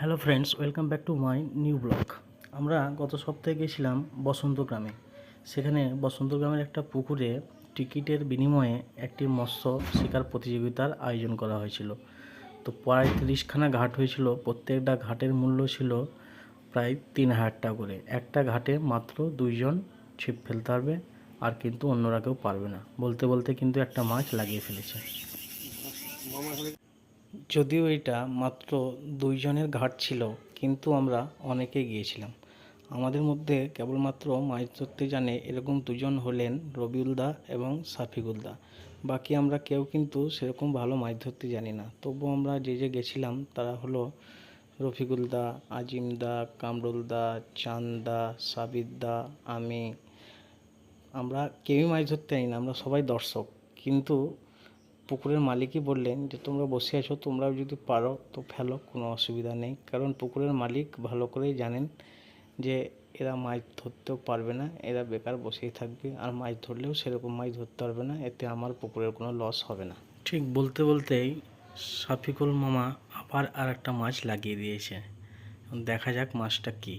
Hello friends, welcome back to my new blog. আমরা গত সপ্তাহে গেছিলাম বসন্ত গ্রামে। সেখানে বসন্ত গ্রামের একটা পুকুরে টিকিটের বিনিময়ে একটি মৎস্য শিকার প্রতিযোগিতার আয়োজন করা হয়েছিল। তো প্রায় 30খানা ঘাট হয়েছিল। প্রত্যেকটা ঘাটের মূল্য ছিল প্রায় 3000 টাকা করে। একটা ঘাটে মাত্র 2জন ছিপ ফেলতে পারবে, আর কিন্তু অন্যরা কেউ পারবে না। বলতে বলতে কিন্তু একটা মাছ লাগিয়ে ফেলেছে। যদিও এটা মাত্র 2জনের ঘাট ছিল, কিন্তু আমরা অনেকে গিয়েছিলাম। আমাদের মধ্যে কেবলমাত্র মাছ ধরতে জানে এরকম 2জন হলেন রবিউল দা এবং সাফিকুল দা। বাকি আমরা কেউ কিন্তু সেরকম ভালো মাছ ধরতে জানি না। তবুও আমরা যে গেছিলাম তারা হলো রফিকুল দা, আজিম দা, কামরুল দা, চাঁদ দা, সাবির দা, আমি। আমরা কেউই মাছ ধরতে জানি না, আমরা সবাই দর্শক। কিন্তু পুকুরের মালিকই বললেন যে তোমরা বসে আছো, তোমরাও যদি পারো তো ফেলো, কোনো অসুবিধা নেই। কারণ পুকুরের মালিক ভালো করেই জানেন যে এরা মাছ ধরতেও পারবে না, এরা বেকার বসেই থাকবে, আর মাছ ধরলেও সেরকম মাছ ধরতে পারবে না, এতে আমার পুকুরের কোনো লস হবে না। ঠিক বলতে বলতেই শফিকুল মামা আবার আর একটা মাছ লাগিয়ে দিয়েছে। দেখা যাক মাছটা কি।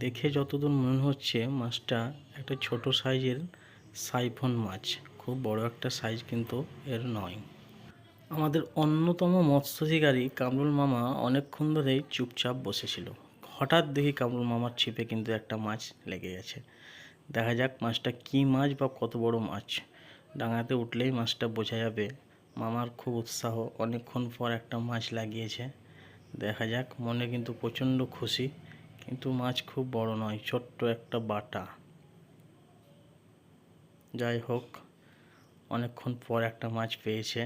দেখে যতদূর মনে হচ্ছে মাছটা একটা ছোট সাইজের সাইফন মাছ, খুব বড় একটা সাইজ কিন্তু এর নয়। আমাদের অন্যতম মৎস্য শিকারী কামরুল মামা অনেকক্ষণ ধরেই চুপচাপ বসেছিল। হঠাৎ দেখি কামরুল মামার ছিপে কিন্তু একটা মাছ লেগে গেছে। দেখা যাক মাছটা কী মাছ বা কত বড় মাছ। ডাঙাতে উঠলেই মাছটা বোঝা যাবে। মামার খুব উৎসাহ, অনেকক্ষণ পর একটা মাছ লাগিয়েছে। দেখা যাক, মনে কিন্তু প্রচণ্ড খুশি, কিন্তু মাছ খুব বড় নয়, ছোট্ট একটা বাটা। যাই হোক, অনেকক্ষণ পর একটা মাছ পেয়েছে।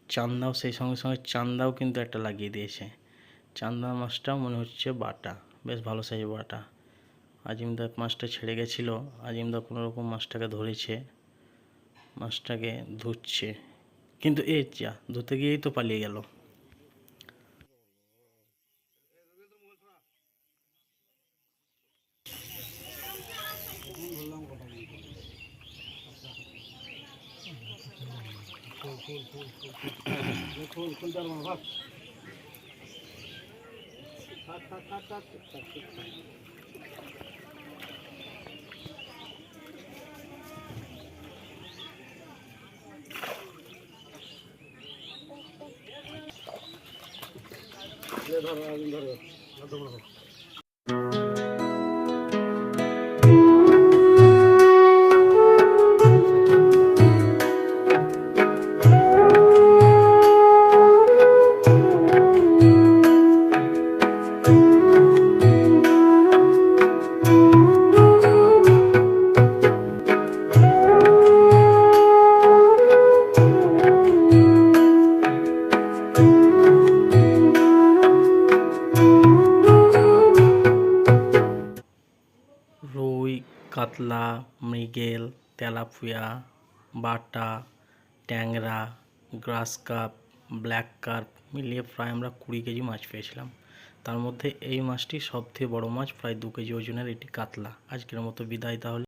চান্দাও সেই সঙ্গে সঙ্গে চান্দাও কিন্তু একটা লাগিয়ে দিয়েছে। চান্দা মাছটাও মনে হচ্ছে বাটা, বেশ ভালো সাইজের বাটা। আজিমদা মাছটা ছেড়ে গেছিলো, আজিমদা কোনো রকম মাছটাকে ধরেছে, মাছটাকে ধুচ্ছে, কিন্তু যা ধুতে গিয়েই তো পালিয়ে গেল। রুই, কাতলা, মৃগেল, তেলাপিয়া, বাটা, ট্যাংরা, গ্রাস কাপ, ব্ল্যাক কার্প মিলিয়ে প্রায় আমরা 20 কেজি মাছ পেয়েছিলাম। তার মধ্যে এই মাছটি সবথেকে বড় মাছ, প্রায় 2 কেজি ওজনের, এটি কাতলা। আজকের মতো বিদায় তাহলে।